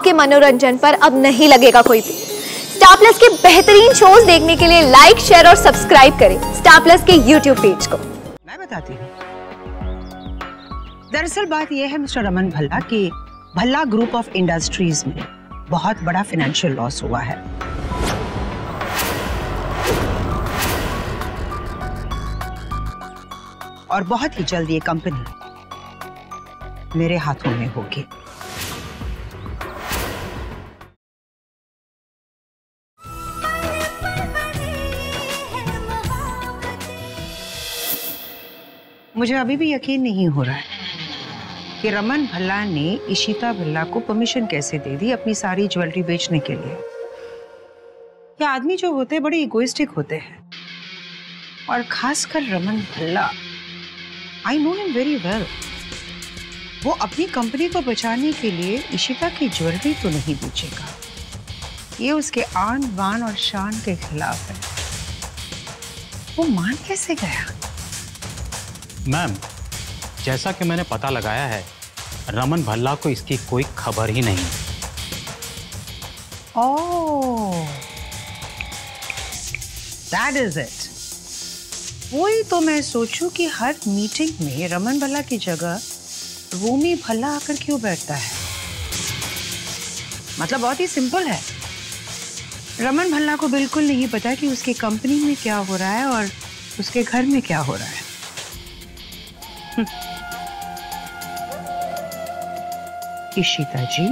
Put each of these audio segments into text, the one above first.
आपके मनोरंजन पर अब नहीं लगेगा कोई भी। स्टार प्लस के बेहतरीन शोज देखने के लिए लाइक, शेयर और सब्सक्राइब करें स्टार प्लस के यूट्यूब पेज को। मैं बताती हूँ। दरअसल बात यह है मिस्टर रमन भल्ला कि भल्ला ग्रुप ऑफ इंडस्ट्रीज में बहुत बड़ा फाइनेंशियल लॉस हुआ है। और बहुत ही जल्द ये कंपनी मेरे हाथों में होगी। मुझे अभी भी यकीन नहीं हो रहा है कि रमन भल्ला ने इशिता भल्ला को परमिशन कैसे दे दी अपनी सारी ज्वेलरी बेचने के लिए। ये आदमी जो होते हैं बड़े इगोइस्टिक होते हैं, और खासकर Raman Bhalla. I know him very well. वो अपनी कंपनी को बचाने के लिए इशिता की ज्वेलरी तो नहीं बेचेगा। ये उसके आन बान और शान के खिलाफ है। वो मान कैसे गया? मैम, जैसा कि मैंने पता लगाया है, रमन भल्ला को इसकी कोई खबर ही नहीं। ओह, दैट इज इट। वही तो मैं सोचूं कि हर मीटिंग में रमन भल्ला की जगह रूमी भल्ला आकर क्यों बैठता है। मतलब बहुत ही सिंपल है। रमन भल्ला को बिल्कुल नहीं पता कि उसकी कंपनी में क्या हो रहा है और उसके घर में क्या हो रहा है। इशिता जी,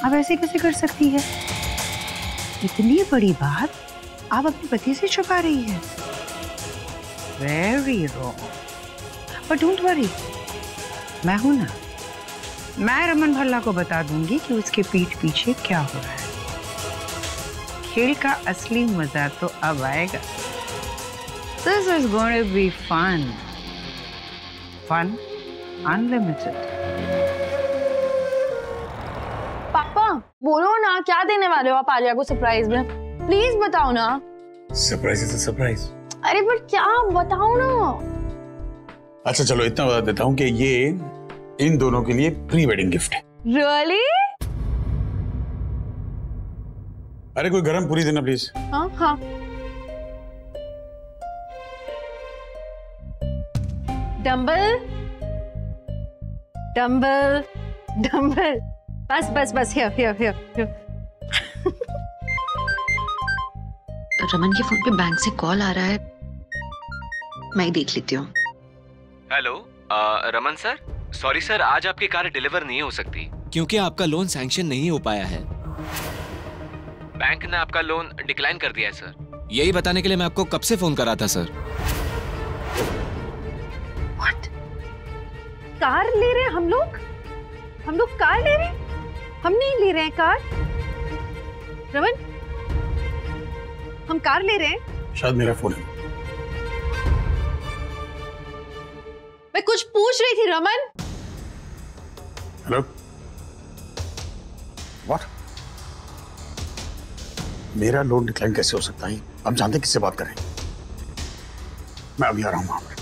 आप ऐसे कैसे कर सकती है? इतनी बड़ी बात आप अपने पति से छुपा रही है। Very wrong. But don't worry, मैं हूं ना। मैं रमन भल्ला को बता दूंगी कि उसके पीठ पीछे क्या हो रहा है। खेल का असली मजा तो अब आएगा। This is going to be fun. Fun unlimited. पापा बोलो ना, क्या देने वाले हो आप आलिया को सरप्राइज में? प्लीज बताओ ना। Surprise is a surprise. अरे पर क्या, बताओ ना। अच्छा चलो, इतना बता देता हूँ कि ये इन दोनों के लिए प्री वेडिंग गिफ्ट है। रियली? अरे कोई गरम पूरी देना प्लीज। हाँ हाँ। डंबल डंबल डंबल, बस बस बस, हियर हियर हियर। रमन के फोन पे बैंक से कॉल आ रहा है, मैं ही देख लेती हूँ। Hello Raman sir, sorry sir, आज आपकी कार डिलीवर नहीं हो सकती क्योंकि आपका लोन सैंक्शन नहीं हो पाया है। बैंक ने आपका लोन डिक्लाइन कर दिया है सर। यही बताने के लिए मैं आपको कब से फोन कर रहा था सर। What? कार ले रहे हैं हम लोग कार ले रहे हैं? हम नहीं ले रहे हैं कार। रमन, हम कार ले रहे हैं? शायद मेरा फोन है। मैं कुछ पूछ रही थी रमन। Hello, what? मेरा लोन डिक्लाइन कैसे हो सकता है? आप जानते किससे बात कर रहे हैं? मैं अभी आ रहा हूं वहां पर।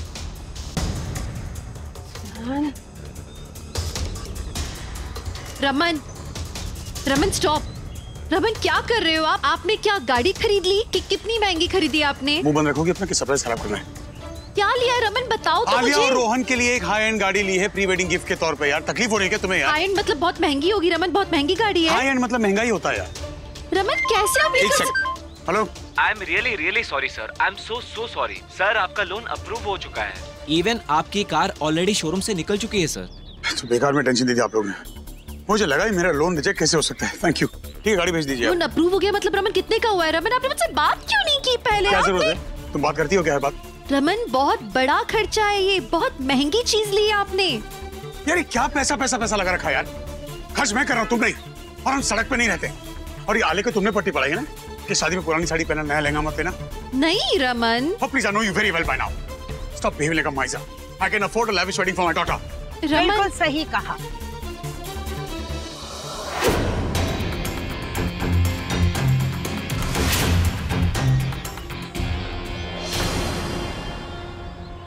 रमन, रमन स्टॉप। रमन क्या कर रहे हो आप? आपने क्या गाड़ी खरीद ली? कितनी महंगी खरीदी आपने? मुंह बंद रखोगे अपना कि सरप्राइज खराब करना है? क्या लिया रमन, बताओ तो आलिया मुझे। और रोहन के लिए एक हाई एंड गाड़ी ली है प्री वेडिंग गिफ्ट के तौर पे। यार तकलीफ हो रही है क्या तुम्हें? यार हाई एंड मतलब बहुत महंगी होगी रमन, बहुत महंगी गाड़ी है। हाई एंड मतलब महंगा ही होता है यार। रमन कैसे आप एक second. Hello, I am really sorry sir, I am so sorry sir. आपका लोन अप्रूव हो चुका है। इवन आपकी कार ऑलरेडी शोरूम से निकल चुकी है सर। तो बेकार में टेंशन दी थी आप लोगों ने। मुझे लगा ही मेरा लोन रिजेक्ट कैसे हो सकता है। थैंक यू, ठीक है गाड़ी भेज दीजिए। लोन अप्रूव हो गया मतलब रमन कितने का हुआ है? रमन आपने मुझसे बात क्यों नहीं की पहले? क्या जरूरत है? तुम बात करती हो क्या हर बात? रमन बहुत बड़ा खर्चा है ये, बहुत महंगी चीज ली है आपने। यार क्या पैसा पैसा पैसा लगा रखा है यार। खर्च मैं कर रहा हूँ, तुम नहीं। और हम सड़क पे नहीं रहते। और ये आले को तुमने पट्टी पड़ाई है ना कि शादी में पुरानी साड़ी पहना, नया लहंगा मत लेना। नहीं Raman. Oh please, I know you very well by now. Stop behaving like a miser. I can afford a lavish wedding for my daughter. बिल्कुल सही कहा।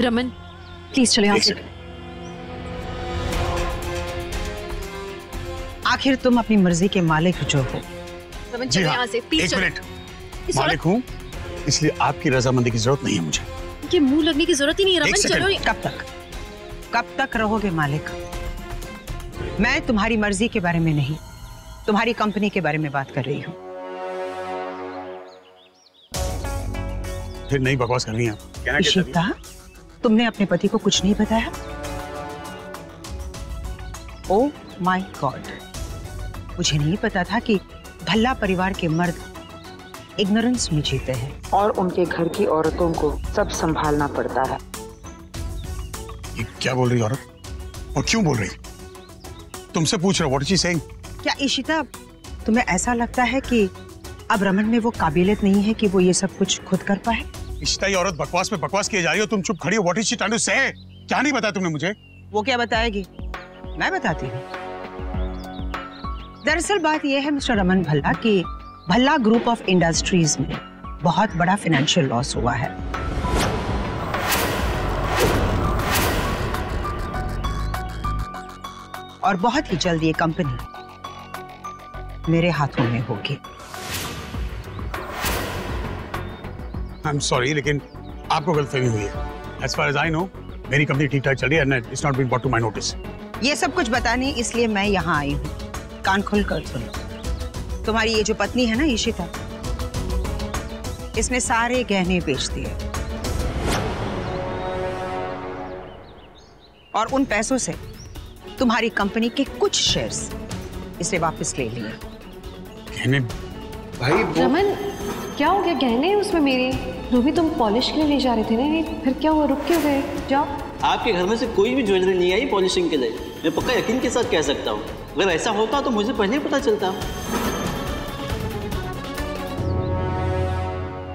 रमन प्लीज चले यहाँ से। आखिर तुम अपनी मर्जी के मालिक जो हो। रमन जी चलो हाँ, यहाँ से प्लीज। एक मिनट, मालिक हूँ इसलिए आपकी रजामंदी की जरूरत नहीं है मुझे। ये मुंह लगने की जरूरत ही नहीं है एक रमन, सेकंड। चलो। कब तक रहोगे मालिक? मैं तुम्हारी मर्जी के बारे में नहीं, तुम्हारी कंपनी के बारे में बात कर रही हूँ। फिर नई बकवास करनी है आप। कहना क्या चाहती इशिता, तुमने अपने पति को कुछ नहीं बताया? ओह माय गॉड, मुझे नहीं पता था कि भल्ला परिवार के मर्द इग्नोरेंस में जीते हैं और उनके घर की औरतों को सब संभालना पड़ता है। ये क्या बोल रही औरत, और क्यों बोल रही? तुमसे पूछ रहा, व्हाट इज शी सेइंग? क्या इशिता, तुम्हें ऐसा लगता है कि अब रमन में वो काबिलियत नहीं है कि वो ये सब कुछ खुद कर पाए? इशिता, ये औरत बकवास पे बकवास किए जा रही हो, तुम चुप खड़ी हो। What is she trying to say? क्या नहीं बताया तुमने मुझे? वो क्या बताएगी, मैं बताती हूँ। दरअसल बात यह है मिस्टर रमन भल्ला कि भल्ला ग्रुप ऑफ इंडस्ट्रीज में बहुत बड़ा फाइनेंशियल लॉस हुआ है। और बहुत ही जल्द ये कंपनी मेरे हाथों में होगी। आई एम सॉरी, लेकिन आपको गलतफहमी हुई है। As far as I know, मेरी कंपनी ठीक ठाक चल रही है and it's not been brought to my notice. ये सब कुछ बताने इसलिए मैं यहाँ आई हूँ। कान खोल कर सुनो। तुम्हारी ये जो पत्नी है ना इशिता, इसने सारे गहने बेच दिए और उन पैसों से तुम्हारी कंपनी के कुछ शेयर्स इसे वापस ले लिए। कहने भाई रमन क्या हो गया? गहने उसमें मेरे रूबी, तुम पॉलिश के लिए ले जा रहे थे ना, ये फिर क्या हुआ? रुक क्यों गए? जाओ। आपके घर में से कोई भी ज्वेलरी नहीं आई पॉलिशिंग के लिए, मैं पक्का यकीन के साथ कह सकता हूँ। अगर ऐसा होता तो मुझे पहले ही पता चलता।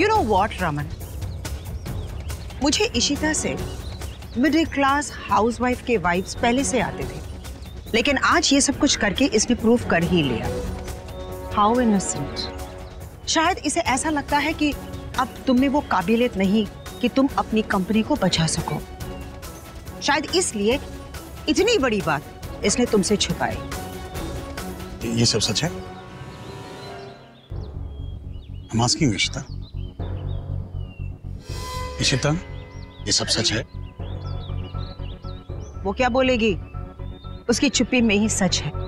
यू नो व्हाट रमन, मुझे इशिता से मिडिल क्लास हाउसवाइफ के वाइब्स पहले से आते थे, लेकिन आज ये सब कुछ करके इसने प्रूव कर ही लिया। How innocent. शायद इसे ऐसा लगता है कि अब तुम में वो काबिलियत नहीं कि तुम अपनी कंपनी को बचा सको। शायद इसलिए इतनी बड़ी बात इसने तुमसे छुपाई। ये सब सच है? I'm asking Ishita. इशिता, ये सब सच है? वो क्या बोलेगी, उसकी चुप्पी में ही सच है।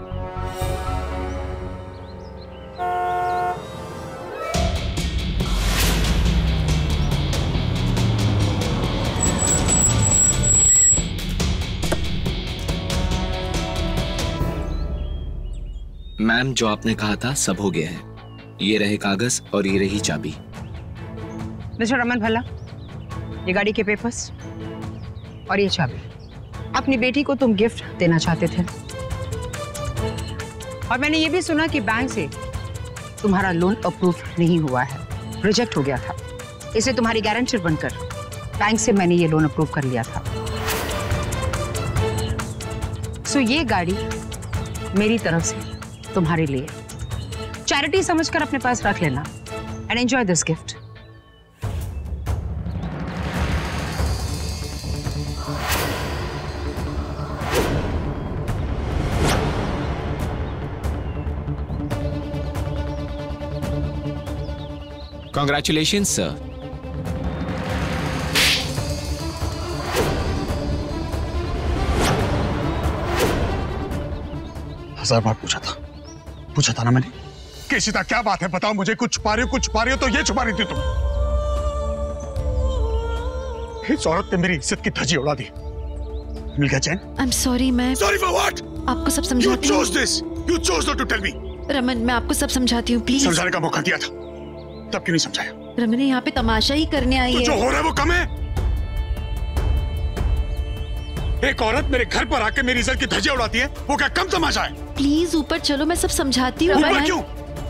मैम, जो आपने कहा था सब हो गया है। ये रहे कागज और ये रही चाबी। मिस्टर रमन भल्ला, ये गाड़ी के पेपर्स और ये चाबी अपनी बेटी को तुम गिफ्ट देना चाहते थे, और मैंने ये भी सुना कि बैंक से तुम्हारा लोन अप्रूव नहीं हुआ है, रिजेक्ट हो गया था। इसे तुम्हारी गारंटर बनकर बैंक से मैंने ये लोन अप्रूव कर लिया था। सो ये गाड़ी मेरी तरफ से तुम्हारे लिए चैरिटी समझकर अपने पास रख लेना and enjoy this gift. Congratulations, sir. हजार बार पूछा था ना मैंने कि इशिता क्या बात है, बताओ मुझे। कुछ छुपा रही हो तो ये छुपा रही थी तुम। इस औरत ने मेरी इज्जत की धज्जी उड़ा दी। मिल गया चैन? आई एम सॉरी, मैं सॉरी फॉर व्हाट? आपको सब समझाती हूँ। You chose this. You chose not to tell me. Raman, मैं आपको सब समझाती हूँ, प्लीज। समझाने का मौका दिया था, तब क्यों नहीं समझाया? रमन यहाँ पे तमाशा ही करने आई तो है। जो हो रहा है वो कम है? एक औरत मेरे घर पर आके मेरी इज्जत की धज्जियां उड़ाती है, वो क्या कम तमाशा है? प्लीज ऊपर चलो, मैं सब समझाती हूँ। ऊपर क्यों?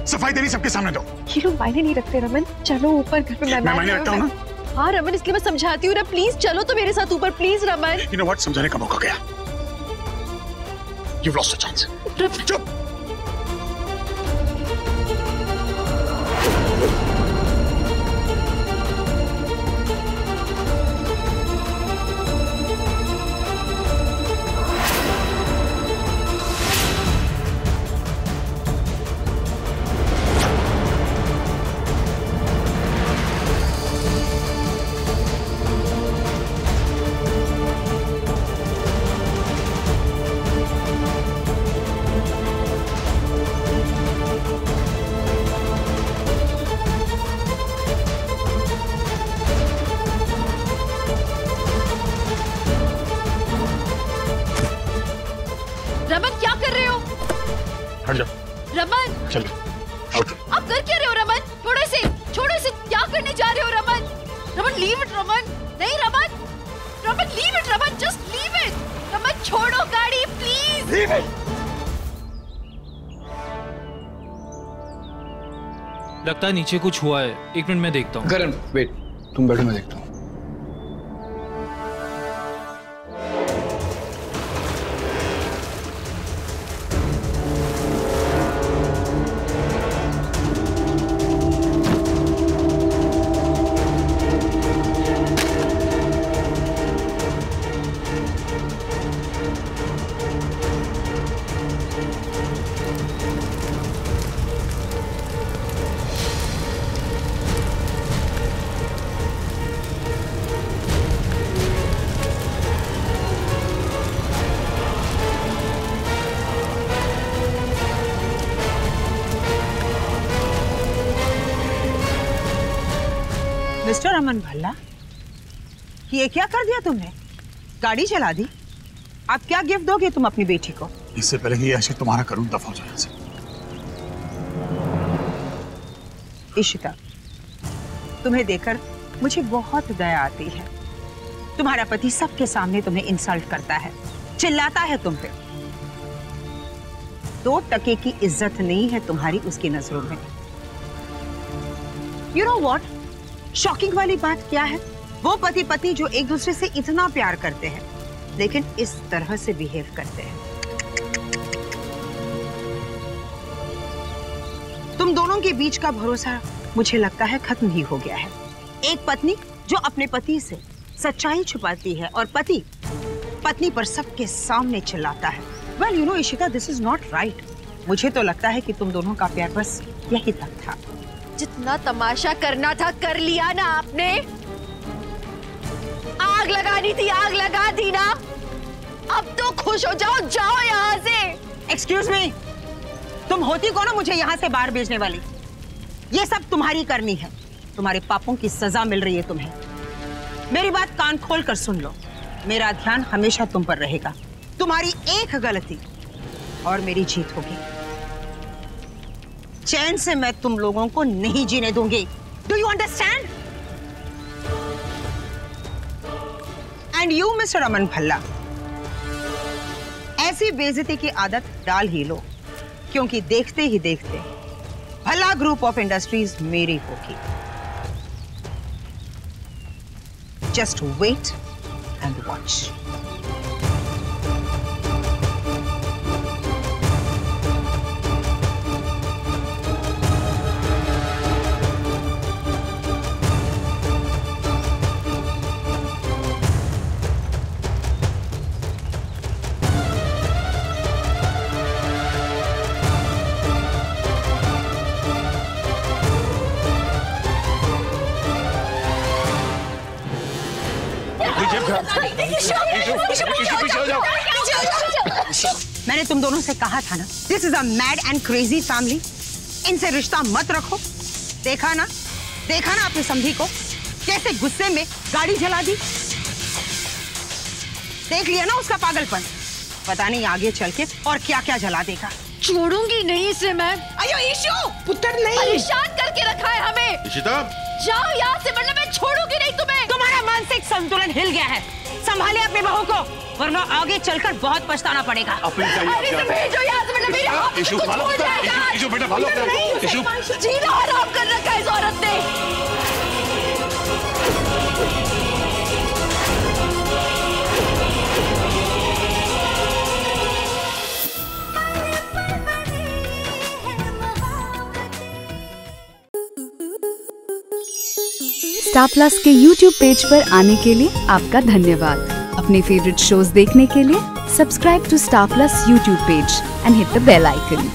सफाई देनी सबके सामने दो। ये लोग मायने नहीं रखते रमन, चलो ऊपर घर पे। मैं मायने रखता हूँ ना? हाँ रमन, इसलिए मैं समझाती हूँ ना, प्लीज चलो तो मेरे साथ ऊपर, please Raman. You know what? समझाने का मौका गया। You've lost a chance. चुप। रमन चल आप कर क्या रहे हो रमन? छोड़ो इसे, क्या करने जा रहे हो रमन? रमन लीव इट रमन, नहीं Raman, Raman leave it Raman, just leave it Raman, छोड़ो गाड़ी प्लीज। Leave it. लगता है नीचे कुछ हुआ है, 1 मिनट में देखता हूँ। करण वेट, तुम बैठो मैं देखता हूँ। मिस्टर रमन भल्ला, ये क्या कर दिया तुमने? गाड़ी चला दी। आप क्या गिफ्ट दोगे तुम अपनी बेटी को? इससे पहले कि आशिक तुम्हारा करूं दफा हो जाए। इशिता, तुम्हें देखकर मुझे बहुत दया आती है। तुम्हारा पति सबके सामने तुम्हें इंसल्ट करता है, चिल्लाता है तुम पे। 2 टके की इज्जत नहीं है तुम्हारी उसकी नजरों में। यू नो व्हाट, शॉकिंग वाली बात क्या है? वो पति पत्नी जो एक दूसरे से इतना प्यार करते हैं, लेकिन इस तरह से बिहेव करते हैं। तुम दोनों के बीच का भरोसा मुझे लगता है खत्म ही हो गया है। एक पत्नी जो अपने पति से सच्चाई छुपाती है और पति पत्नी पर सबके सामने चिल्लाता है। Well you know Ishita, this is not right. मुझे तो लगता है कि तुम दोनों का प्यार बस यही तक था। जितना तमाशा करना था कर लिया ना आपने। आग लगानी थी, आग लगा दी ना। अब तो खुश हो जाओ, जाओ यहाँ से। एक्सक्यूज मी, तुम होती कौन हो मुझे यहाँ से बाहर भेजने वाली? ये सब तुम्हारी करनी है। तुम्हारे पापों की सजा मिल रही है तुम्हें। मेरी बात कान खोल कर सुन लो। मेरा ध्यान हमेशा तुम पर रहेगा। तुम्हारी एक गलती और मेरी जीत होगी। चैन से मैं तुम लोगों को नहीं जीने दूंगी। Do you understand? And you mister Raman Bhalla, ऐसी बेइज्जती की आदत डाल ही लो, क्योंकि देखते ही देखते भल्ला ग्रुप ऑफ इंडस्ट्रीज मेरी होगी। Just wait and watch. मैंने तुम दोनों से कहा था ना, this is a mad and crazy family. इनसे रिश्ता मत रखो। देखा ना अपनी समधी को कैसे गुस्से में गाड़ी जला दी। देख लिया ना उसका पागलपन। पता नहीं आगे चल के और क्या क्या जला देगा। छोड़ूंगी नहीं इसे मैं। अयो ईशु, पुत्र नहीं, परेशान करके रखा है हमें। इशिता, जाओ यहाँ से, वरना मैं छोड़ूंगी नहीं तुम्हें। तुम्हारा मानसिक संतुलन हिल गया है। संभाले अपने बहू को, वरना आगे चलकर बहुत पछताना पड़ेगा। जीना हराम कर रखा है इस औरत ने। स्टार प्लस के YouTube पेज पर आने के लिए आपका धन्यवाद। अपने फेवरेट शोज देखने के लिए subscribe to star plus YouTube page and hit the bell icon.